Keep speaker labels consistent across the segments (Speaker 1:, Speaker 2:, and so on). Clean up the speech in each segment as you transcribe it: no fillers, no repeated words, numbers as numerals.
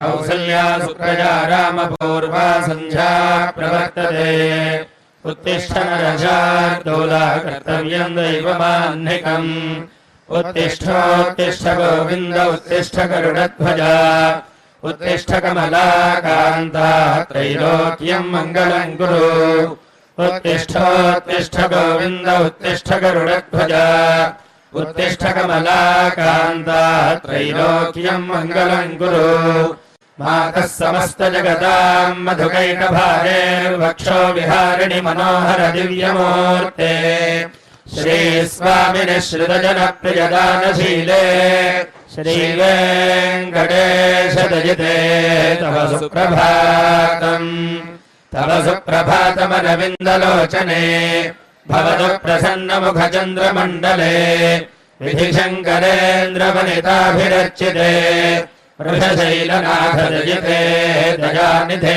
Speaker 1: कौसल्या सुप्रजा रामपूर्वा सन्ध्या प्रवर्तते उत्तिष्ठ नरशार्दूला कर्तव्यं दैवमाह्निकम् उत्तिष्ठोत्तिष्ठ गोविन्द उत्तिष्ठ गरुडध्वजा उत्तिष्ठ कमलाकान्ता त्रैलोक्यं मङ्गलं कुरु उत्तिष्ठोत्तिष्ठ गोविन्द उत्तिष्ठ गरुडध्वजा उत्तिष्ठ कमलाकान्ता त्रैलोक्यं मङ्गलं कुरु मातः समस्त जगतां मधुकैटभारेर्वक्षो विहारिणि मनोहर दिव्यमूर्ते श्री स्वामिनि श्रुतजनप्रियदानशीले श्री वेङ्कटेश दयिते तव सुप्रभातमरविन्दलोचने भवतु प्रसन्नमुखचन्द्रमण्डले विधिशङ्करेन्द्रवनिताभिरर्चिते वृषशैलनाथदयिते दयानिधे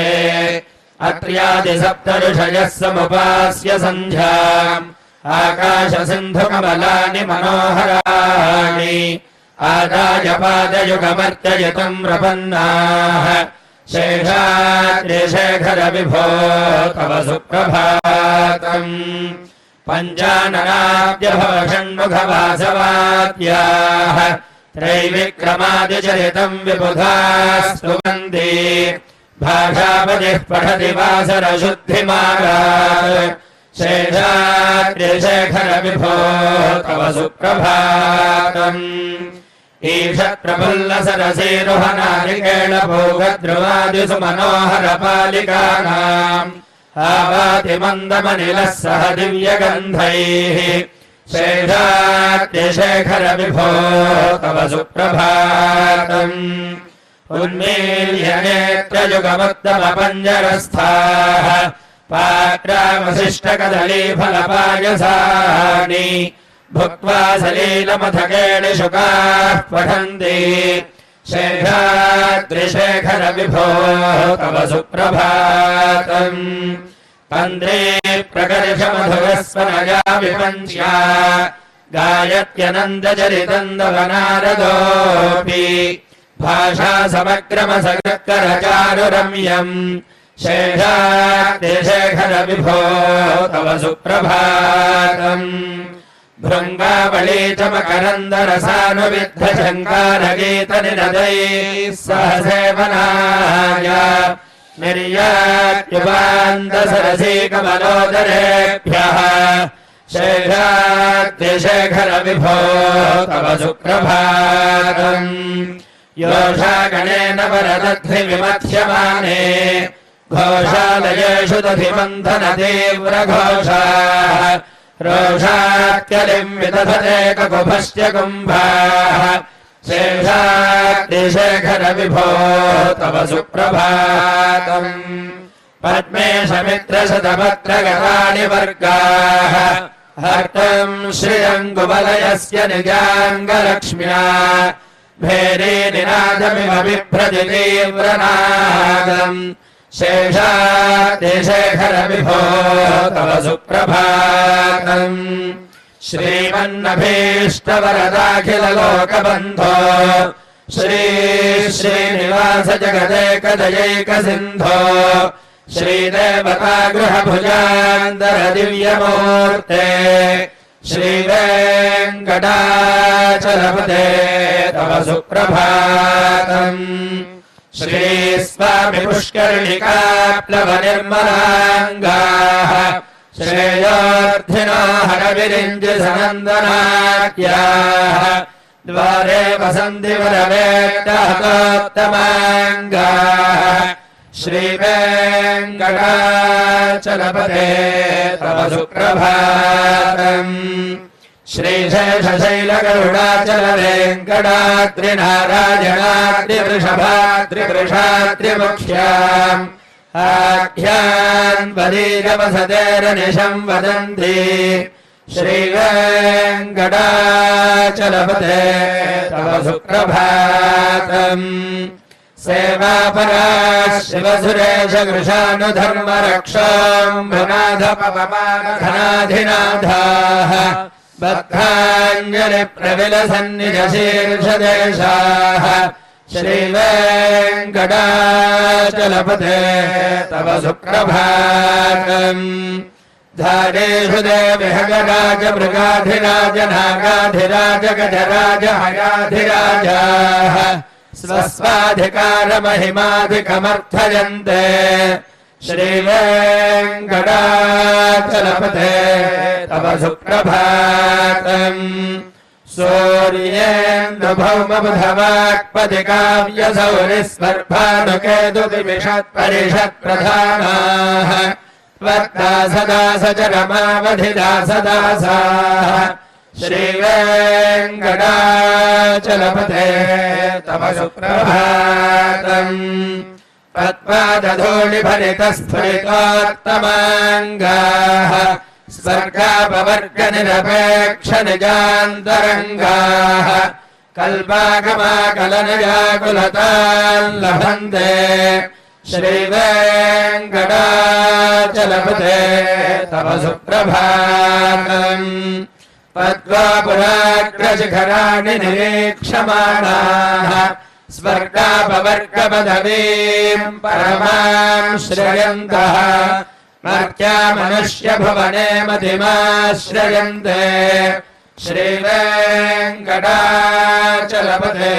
Speaker 1: अत्र्यादिसप्तऋषयः समुपास्य सन्ध्याम् आकाशसिन्धुकमलानि मनोहराणि आदाय पादयुगमर्चयितुम् प्रपन्नाः शेषाद्रिशेखर विभो तव सुप्रभातम् पञ्चाननाब्जभवषण्मुखवासवाद्याः त्रैविक्रमादिचरितम् विबुधास्तुवन्ति भाषापतिः पठति वासरशुद्धिमागात् शेषाद्रिशेखर विभो तव सुप्रभातम् ईषत्प्रफुल्लसरसेरुहनारिकेळभोगद्रुवादिसुमनोहरपालिकानाम् आवाति मन्दमनिलः सह दिव्यगन्धैः शेषाद्रिशेखर विभो तव सुप्रभातम् उन्मील्य नेत्रयुगमुत्तमपञ्जरस्थाः पात्रावशिष्टकदलीफलपायसानि भुक्त्वा सलीलमथकेणिशुकाः पठन्ति शेषाद्रिशेखर विभो तव सुप्रभातम् तन्द्रे प्रकर्षमधुरस्वनया विपञ्च्या गायत्यनन्दचरितन्दवनारदोऽपि भाषा समग्रमसकृत्करचारुरम्यम् शेषाद्रिशेखर विभो तव सुप्रभातम् भृङ्गावली च मकरन्दरसानुविद्धशङ्कारगीतनिनदैः सह सेवनाय निर्यात्युपान्तसरसीकमलोदरेभ्यः शेषाद्रिशेखर विभो तव सुप्रभातम् योषागणेन वरदध्निविमथ्यमाने घोषालयेषु दधिमन्थनतीव्रघोषाः रोषात्यलिम् विदधते ककुभश्च कुम्भाः शेषाद्रिशेखर विभो तव सुप्रभातम् पद्मेशमित्रशतपत्रगतानि वर्गाः हर्तम् श्रियङ्गुवलयस्य निजाङ्गलक्ष्म्या भेरीनिनादमिव बिभ्रति तीव्रनादम् शेषाद्रिशेखर विभो तव सुप्रभातम् श्रीमन्नभीष्टवरदाखिललोकबन्धो श्री श्रीनिवास जगदेकदयैकसिन्धो श्रीदेवतागृहभुजान्तర दिव्यमूर्ते श्रीवेङ्कटाचलपते तव सुप्रभातम् श्री स्वामि पुष्करिणिकाप्लवनिर्मलाङ्गाः श्रेयोर्थिनो हरविरिञ्जिसनन्दनाट्याः द्वारे वसन्ति वरवेट्टहतोत्तमाङ्गाः श्रीवेङ्कटाचलपते तव सुप्रभातम् श्रीशेषशैलगरुडाचल वेङ्कटाद्रिनारायणाद्रिवृषभाद्रिवृषाद्रिमुख्याम् आख्यान् वदीरवसतेरनिशम् वदन्ति श्रीवेङ्कटाचलपते तव सुप्रभातम् सेवापराः शिवसुरेश कृशानुधर्मरक्षोऽम्भुनाथपवमानघनाधिनाथाः बद्धाञ्जलिप्रविलसन्निजशीर्षदेशाः श्रीवेङ्कटाचलपते तव सुप्रभातम् धारेषु देविहगराज मृगाधिराज नागाधिराज गजराज हयाधिराजाः स्वस्वाधिकारमहिमाधिकमर्थयन्ते श्रीवेङ्कटाचलपते तव सुप्रभातम् सूर्येन्दुभौमबुधवाक्पदिकाव्यसौरिस्पर्भानुकेतुदिविषत्परिषत्प्रधानाः त्वत्ता सदा सचरमावधिदासदासाः श्रीवेङ्कटाचलपते तव सुप्रभातम् पद्मादधूलिभरितस्फुलितोत्तमाङ्गाः स्वर्गापवर्गनिरपेक्षनिजान्तरङ्गाः कल्पागमाकलनयाकुलतान् लभन्ते श्रीवेङ्कटाचलपते तव सुप्रभातम् पद्मापुराग्रशिखराणि निरीक्षमाणाः स्वर्गापवर्गपदवीम् परमाम् श्रयन्तः मर्त्यामनुष्यभुवने मतिमाश्रयन्ते श्रीवेङ्कटाचलपते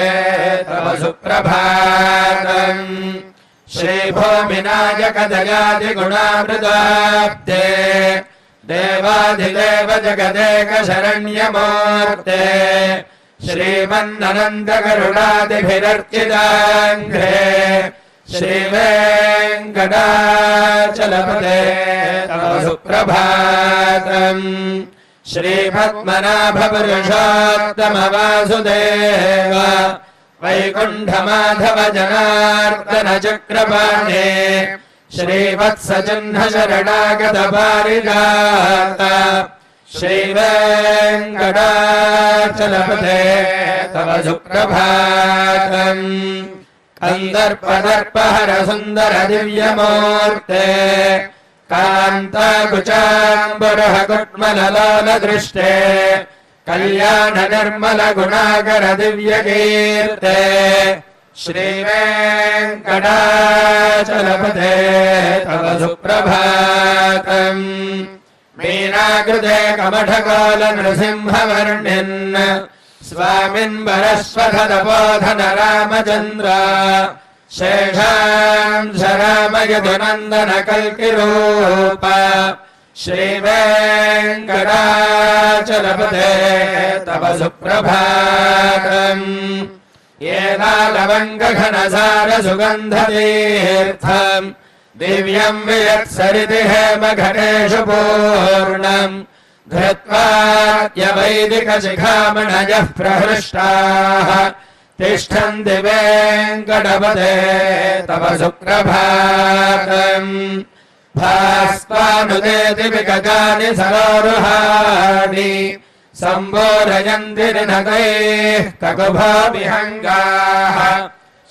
Speaker 1: तव सुप्रभातम् श्रीभूमिनायकदयादिगुणामृताब्दे देवाधिदेव जगदेकशरण्यमूर्ते श्रीमन्ननन्दकरुणादिभिरर्चिताङ्घ्रे श्रीवेङ्कटाचलपते तव सुप्रभातम् श्रीपद्मनाभपुरुषोत्तमवासुदेव वैकुण्ठमाधव जनार्दन चक्रपाणे श्रीवत्सचिह्नशरणागतपारिजात श्रीवेङ्कटाचलपते तव सुप्रभातम् कन्दर्पदर्पहर सुन्दर दिव्यमूर्ते कान्ताकुचाम्बरः कुट्मललोलदृष्टे कल्याण निर्मल गुणाकर दिव्यकीर्ते श्रीवेङ्कटाचलपते तव सुप्रभातम् मीनाकृते कमठकाल नृसिंहवर्णिन् स्वामिन् वरस्वधनबोधन रामचन्द्र शेषांश रामयदुनन्दन कल्किरूप श्रीवेङ्कटाचलपते तव सुप्रभातम् येनालवङ्गघनसार सुगन्धतीर्थम् दिव्यम् वियत्सरिति हेमघटेषु पूर्णम् धृत्वाद्यवैदिकशिखामणयः प्रहृष्टाः तिष्ठन्ति वेङ्कटपते तव सुप्रभातम् भास्वानुदेति विगतानि सरोरुहाणि सम्बोधयन्ति ऋणकैः ककुभाविहङ्गाः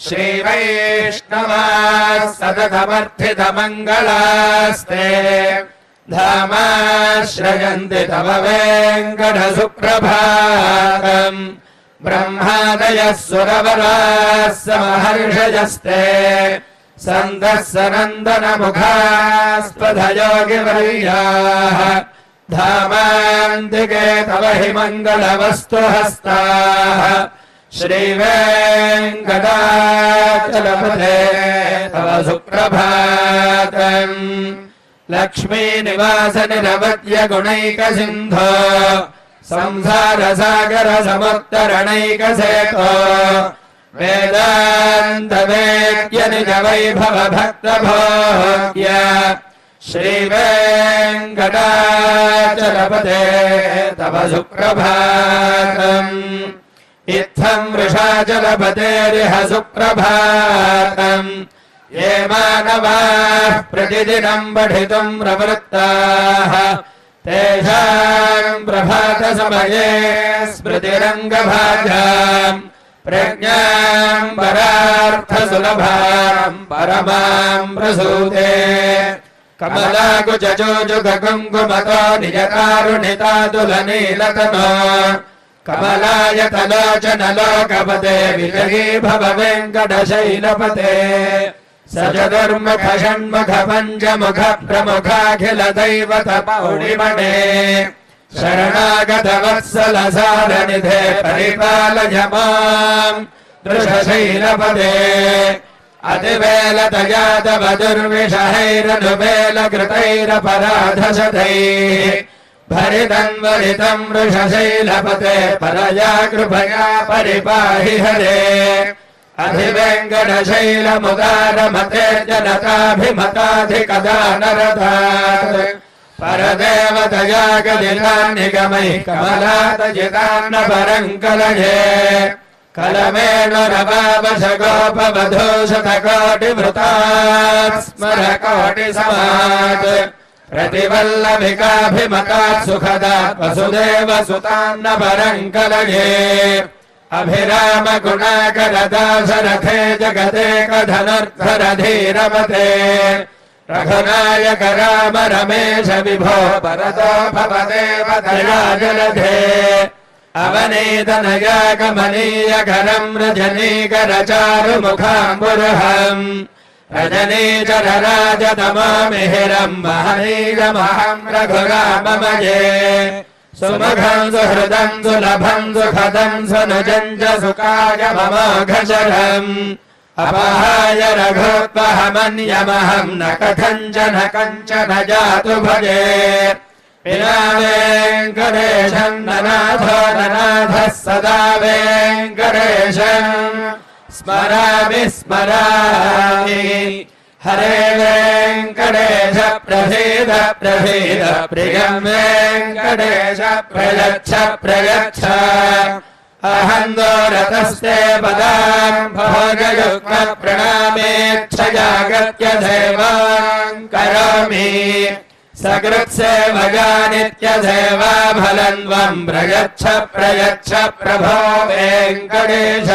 Speaker 1: श्रीवैष्णवाः सततमर्थितमङ्गलास्ते धामाश्रयन्ति तव वेङ्कटसुप्रभातम् ब्रह्मादयः सुरवराः समहर्षयस्ते सन्तः सनन्दनमुखास्पदयोगिवर्याः धामान्तिके तव हि मङ्गलवस्तु हस्ताः श्रीवेङ्कटाचलपते तव सुप्रभातम् लक्ष्मीनिवास निरवद्य गुणैकसिन्धो संसारसागर समुत्तरणैकसेतो वेदान्तवेद्य निज वैभव भक्तभोग्य श्रीवेङ्कटाचलपते तव सुप्रभातम् इत्थम् वृषाचलपतेरिह सुप्रभातम् ये मानवाः प्रतिदिनम् पठितुम् प्रवृत्ताः तेषाम् प्रभातसमये स्मृतिरङ्गभाजाम् प्रज्ञाम् परार्थसुलभाम् परमाम् प्रसूते कमलाकुचोजुगकुङ्कुमतो निजकारुणितातुलनीलतनो कमलायतलोचनलोकपते विजयी भव वेङ्कटशैलपते सचतुर्मुख षण्मुख पञ्चमुख प्रमुखाखिल दैवत पौर्णिमणे शरणागत वत्सल सारनिधे परिपालय माम् दृशशैलपदे अतिवेलतयातव दुर्विषहैरनुवेलकृतैरपराधशतैः भरितम् वरितम् वृषशैलपते परया कृपया परिपाहि हरे अधिवेङ्कटशैलमुदारमते जनताभिमताधिकदानरतात् परदेवतया गदितान्निगमैः कमलातजितान्न परम् कलये कलमेणुरवावशगोपवधूशतकोटिवृतात् स्मरकोटिसमात् प्रतिवल्लभिकाभिमतात् सुखदात् वसुदेवसुतान्न परम् कलये अभिराम गुणाकरदाशरथे जगदेकधनुर्धरधीरमते रघुनायक राम रमेश विभो परतो भवदेवतया जलधे अवनीतनया कमनीयकरम् रजनीकरचारुमुखाम्बुरहम् रजनीचरराजतमामिहिरम् महनीयमहम् रघुराममये सुमुखम् सुहृदम् सुलभम् सुखदम् सुनुजम् च सुकाय ममोघशरम् अपहाय रघोत्वहमन्यमहम् न कथञ्चन कञ्चन जातु भजे विना वेङ्कटेशम् ननाथो ननाथः सदा वेङ्कटेशम् स्मरामि स्मरामि हरे वेङ्कटेश प्रसीद प्रसीद प्रियम् वेङ्कटेश प्रयच्छ प्रयच्छ अहम् दोरतस्ते पदाम् भोगयुग्म प्रणामेच्छयागत्य सेवाम् करोमि सकृत्सेवया नित्यसेवा फलन्वम् प्रयच्छ प्रयच्छ प्रभो वेङ्कटेश।